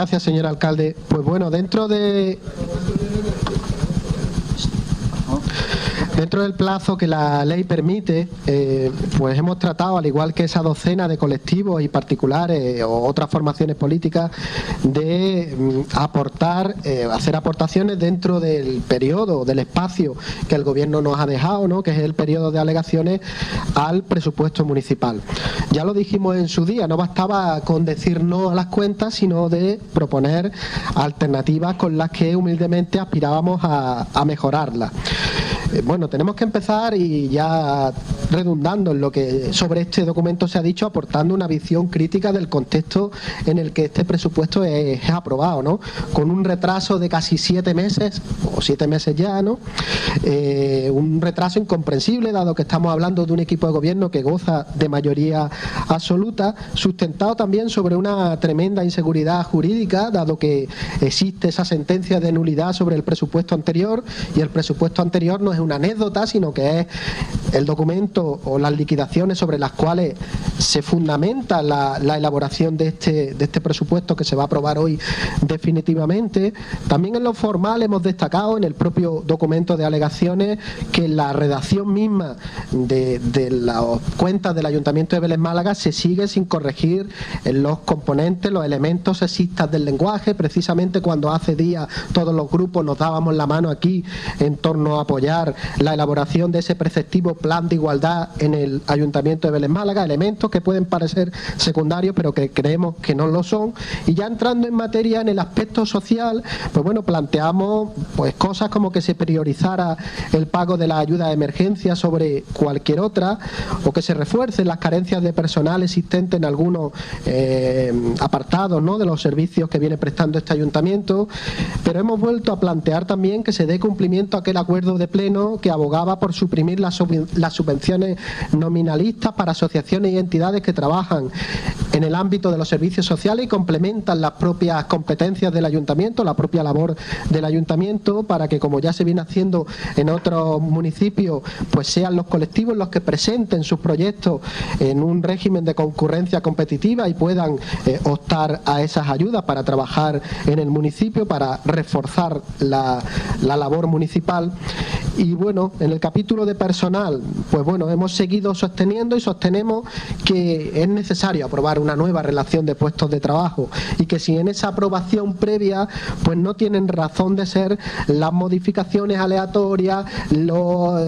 Gracias, señor alcalde. Pues bueno, dentro del plazo que la ley permite, pues hemos tratado, al igual que esa docena de colectivos y particulares o otras formaciones políticas, de aportar, hacer aportaciones dentro del periodo, del espacio que el Gobierno nos ha dejado, ¿no?, que es el periodo de alegaciones al presupuesto municipal. Ya lo dijimos en su día, no bastaba con decir no a las cuentas, sino de proponer alternativas con las que humildemente aspirábamos a mejorarlas. Bueno, tenemos que empezar, y ya redundando en lo que sobre este documento se ha dicho, aportando una visión crítica del contexto en el que este presupuesto es aprobado, ¿no? Con un retraso de casi 7 meses, o 7 meses ya, ¿no? Un retraso incomprensible, dado que estamos hablando de un equipo de gobierno que goza de mayoría absoluta, sustentado también sobre una tremenda inseguridad jurídica, dado que existe esa sentencia de nulidad sobre el presupuesto anterior, y el presupuesto anterior no es una anécdota, sino que es el documento o las liquidaciones sobre las cuales se fundamenta la elaboración de este presupuesto que se va a aprobar hoy definitivamente. También en lo formal hemos destacado en el propio documento de alegaciones que la redacción misma de las cuentas del Ayuntamiento de Vélez Málaga se sigue sin corregir en los componentes, los elementos sexistas del lenguaje. Precisamente cuando hace días todos los grupos nos dábamos la mano aquí en torno a apoyar la elaboración de ese preceptivo plan de igualdad en el Ayuntamiento de Vélez Málaga, elementos que pueden parecer secundarios pero que creemos que no lo son. Y ya entrando en materia en el aspecto social, pues bueno, planteamos pues cosas como que se priorizara el pago de la ayuda de emergencia sobre cualquier otra, o que se refuercen las carencias de personal existentes en algunos apartados, ¿no?, de los servicios que viene prestando este ayuntamiento. Pero hemos vuelto a plantear también que se dé cumplimiento a aquel acuerdo de pleno que abogaba por suprimir las subvenciones nominalistas para asociaciones y entidades que trabajan en el ámbito de los servicios sociales y complementan las propias competencias del ayuntamiento, la propia labor del ayuntamiento, para que, como ya se viene haciendo en otros municipios, pues sean los colectivos los que presenten sus proyectos en un régimen de concurrencia competitiva y puedan optar a esas ayudas para trabajar en el municipio, para reforzar la labor municipal. Y bueno, en el capítulo de personal, pues bueno, hemos seguido sosteniendo y sostenemos que es necesario aprobar una nueva relación de puestos de trabajo, y que si en esa aprobación previa pues no tienen razón de ser las modificaciones aleatorias, los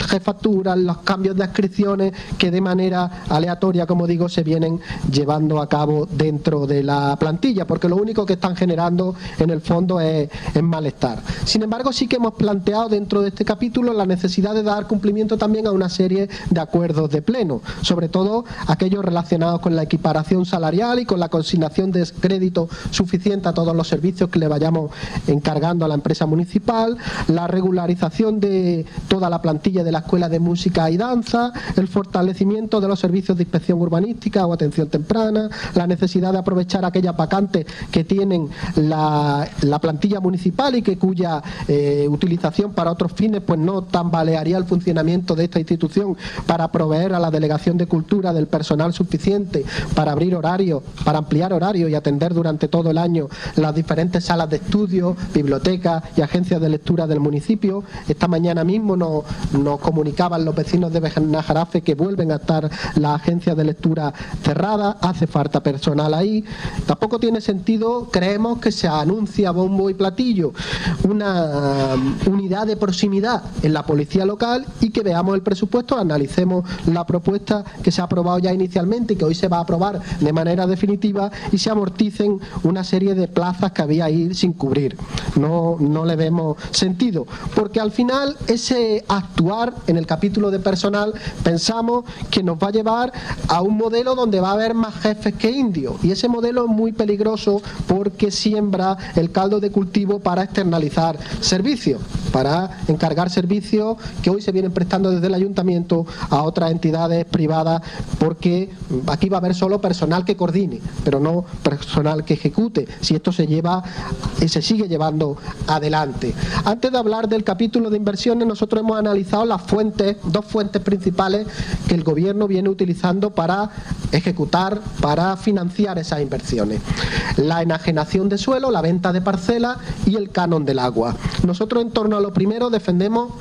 jefaturas, los cambios de adscripciones que de manera aleatoria, como digo, se vienen llevando a cabo dentro de la plantilla, porque lo único que están generando en el fondo es malestar. Sin embargo, sí que hemos planteado dentro de este capítulo la necesidad de dar cumplimiento también a una serie de acuerdos de pleno, sobre todo aquellos relacionados con la equiparación salarial y con la consignación de crédito suficiente a todos los servicios que le vayamos encargando a la empresa municipal, la regularización de toda la plantilla de la Escuela de Música y Danza, el fortalecimiento de los servicios de inspección urbanística o atención temprana, la necesidad de aprovechar aquellas vacantes que tienen la plantilla municipal y que cuya utilización para otros fines pues no tambalearía el funcionamiento de esta institución, para proveer a la Delegación de Cultura del personal suficiente para abrir horarios, para ampliar horarios y atender durante todo el año las diferentes salas de estudio, bibliotecas y agencias de lectura del municipio. Esta mañana mismo nos comunicaban los vecinos de Benajarafe que vuelven a estar las agencias de lectura cerradas, hace falta personal ahí. Tampoco tiene sentido, creemos, que se anuncia bombo y platillo una unidad de proximidad en la policía local y que veamos el presupuesto, analicemos la propuesta que se ha aprobado ya inicialmente y que hoy se va a aprobar de manera definitiva, y se amorticen una serie de plazas que había ahí sin cubrir. No le vemos sentido, porque al final ese actuar en el capítulo de personal pensamos que nos va a llevar a un modelo donde va a haber más jefes que indios, y ese modelo es muy peligroso porque siembra el caldo de cultivo para externalizar servicios, para encargar servicios que hoy se vienen prestando desde el ayuntamiento a otras entidades privadas, porque aquí va a haber solo personal que coordine, pero no personal que ejecute, si esto se sigue llevando adelante. Antes de hablar del capítulo de inversiones, nosotros hemos analizado las fuentes, dos fuentes principales que el gobierno viene utilizando para ejecutar, para financiar esas inversiones: la enajenación de suelo, la venta de parcelas y el canon del agua. Nosotros, en torno a lo primero, defendemos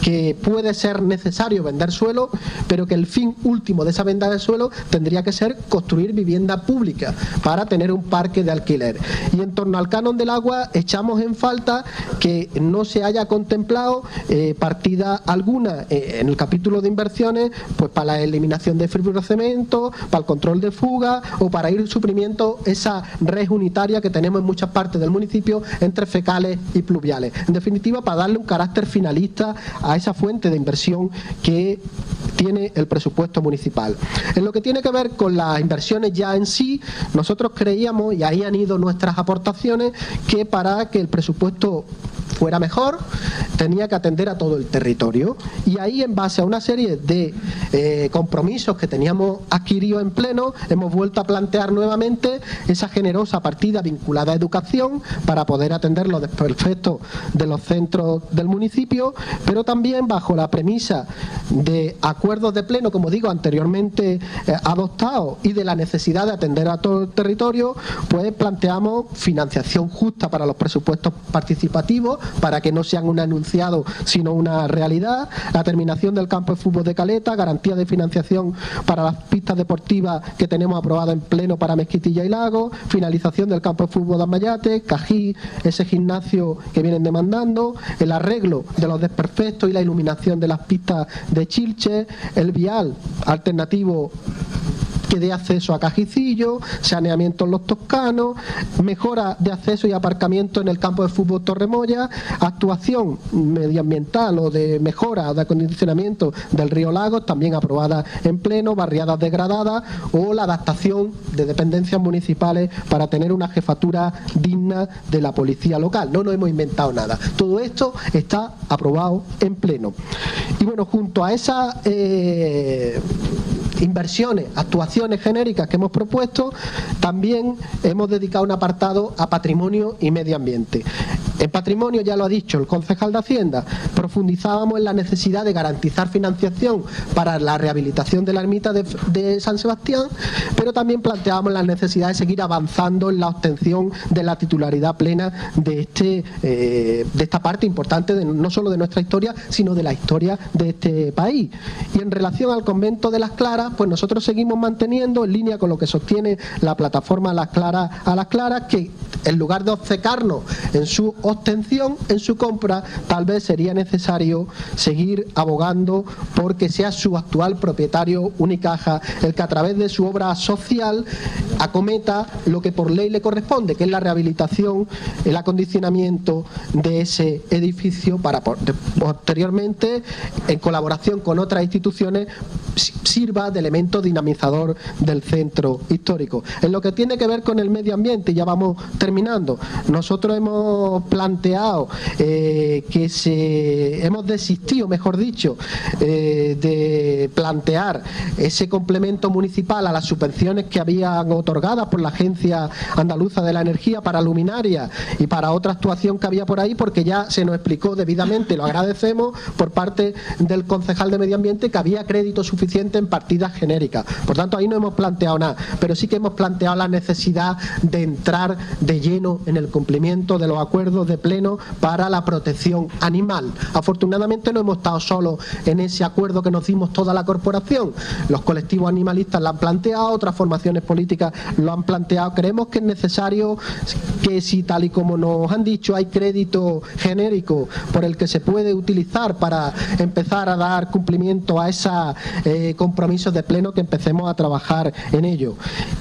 que puede ser necesario vender suelo, pero que el fin último de esa venta de suelo tendría que ser construir vivienda pública para tener un parque de alquiler. Y en torno al canon del agua, echamos en falta que no se haya contemplado partida alguna en el capítulo de inversiones, pues para la eliminación de fibrocemento, para el control de fuga o para ir suprimiendo esa red unitaria que tenemos en muchas partes del municipio entre fecales y pluviales. En definitiva, para darle un carácter finalista a esa fuente de inversión que tiene el presupuesto municipal. En lo que tiene que ver con las inversiones ya en sí, nosotros creíamos, y ahí han ido nuestras aportaciones, que para que el presupuesto fuera mejor tenía que atender a todo el territorio, y ahí, en base a una serie de compromisos que teníamos adquiridos en pleno, hemos vuelto a plantear nuevamente esa generosa partida vinculada a educación para poder atender los desperfectos de los centros del municipio, pero también bajo la premisa de acuerdos de pleno, como digo, anteriormente adoptados, y de la necesidad de atender a todo el territorio, pues planteamos financiación justa para los presupuestos participativos, para que no sean un enunciado sino una realidad, la terminación del campo de fútbol de Caleta, garantía de financiación para las pistas deportivas que tenemos aprobadas en pleno para Mezquitilla y Lago, finalización del campo de fútbol de Amayate, Cají, ese gimnasio que vienen demandando, el arreglo de los desperfectos y la iluminación de las pistas de Chilche, el vial alternativo que dé acceso a Cajicillo, saneamiento en los Toscanos, mejora de acceso y aparcamiento en el campo de fútbol Torremoya, actuación medioambiental o de mejora o de acondicionamiento del río Lagos, también aprobada en pleno, barriadas degradadas, o la adaptación de dependencias municipales para tener una jefatura digna de la policía local. No nos hemos inventado nada. Todo esto está aprobado en pleno. Y bueno, junto a esas inversiones, actuaciones genéricas que hemos propuesto, también hemos dedicado un apartado a patrimonio y medio ambiente. En patrimonio, ya lo ha dicho el concejal de Hacienda, profundizábamos en la necesidad de garantizar financiación para la rehabilitación de la ermita de San Sebastián, pero también planteábamos la necesidad de seguir avanzando en la obtención de la titularidad plena de esta parte importante no solo de nuestra historia, sino de la historia de este país. Y en relación al convento de Las Claras, pues nosotros seguimos manteniendo, en línea con lo que sostiene la plataforma Las Claras a Las Claras, que en lugar de obcecarnos en su obtención, en su compra, tal vez sería necesario seguir abogando porque sea su actual propietario Unicaja el que, a través de su obra social, acometa lo que por ley le corresponde, que es la rehabilitación, el acondicionamiento de ese edificio, para posteriormente, en colaboración con otras instituciones, sirva de elemento dinamizador del centro histórico. En lo que tiene que ver con el medio ambiente, ya vamos terminando, nosotros hemos planteado hemos desistido, mejor dicho, de plantear ese complemento municipal a las subvenciones que habían otorgadas por la Agencia Andaluza de la Energía para luminarias y para otra actuación que había por ahí, porque ya se nos explicó debidamente, lo agradecemos, por parte del concejal de Medio Ambiente, que había crédito suficiente en partidas genéricas. Por tanto, ahí no hemos planteado nada, pero sí que hemos planteado la necesidad de entrar de lleno en el cumplimiento de los acuerdos de pleno para la protección animal. Afortunadamente no hemos estado solos en ese acuerdo que nos dimos toda la corporación. Los colectivos animalistas lo han planteado, otras formaciones políticas lo han planteado. Creemos que es necesario que, si tal y como nos han dicho hay crédito genérico por el que se puede utilizar para empezar a dar cumplimiento a esa compromisos de pleno que empecemos a trabajar en ello.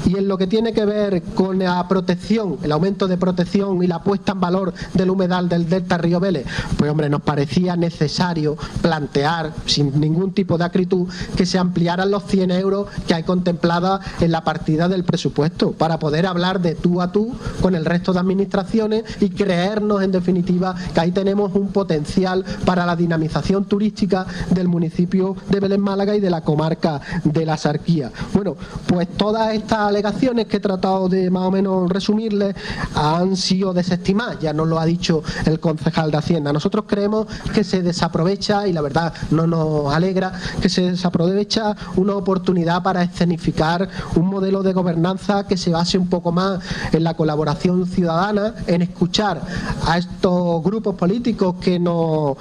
Y en lo que tiene que ver con la protección, el aumento de protección y la puesta en valor del humedal del delta Río Vélez, pues hombre, nos parecía necesario plantear sin ningún tipo de acritud que se ampliaran los 100 euros que hay contemplada en la partida del presupuesto para poder hablar de tú a tú con el resto de administraciones y creernos en definitiva que ahí tenemos un potencial para la dinamización turística del municipio de Vélez Málaga y de la comarca de la Axarquía. Bueno, pues todas estas alegaciones que he tratado de más o menos resumirles han sido desestimadas, ya nos lo ha dicho el concejal de Hacienda. Nosotros creemos que se desaprovecha, y la verdad no nos alegra, que se desaprovecha una oportunidad para escenificar un modelo de gobernanza que se base un poco más en la colaboración ciudadana, en escuchar a estos grupos políticos que nos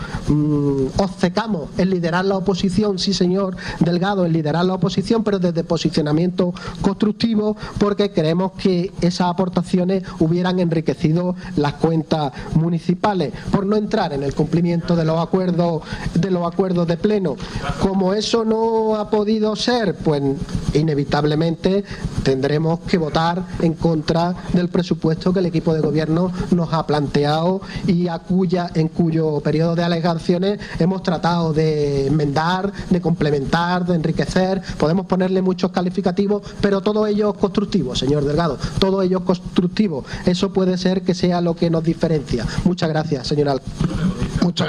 obcecamos en liderar la oposición, sí señor Delgado, en liderar la oposición, pero desde posicionamiento constructivo, porque creemos que esas aportaciones hubieran enriquecido las cuentas municipales, por no entrar en el cumplimiento de los acuerdos de pleno. Como eso no ha podido ser, pues inevitablemente tendremos que votar en contra del presupuesto que el equipo de gobierno nos ha planteado y en cuyo periodo de alegaciones hemos tratado de enmendar, de complementar, de enriquecer. Podemos ponerle muchos calificativos, pero todo ello es constructivo, señor Delgado, todo ello es constructivo. Eso puede ser que sea lo que nos diferencia. Muchas gracias, señor alcalde.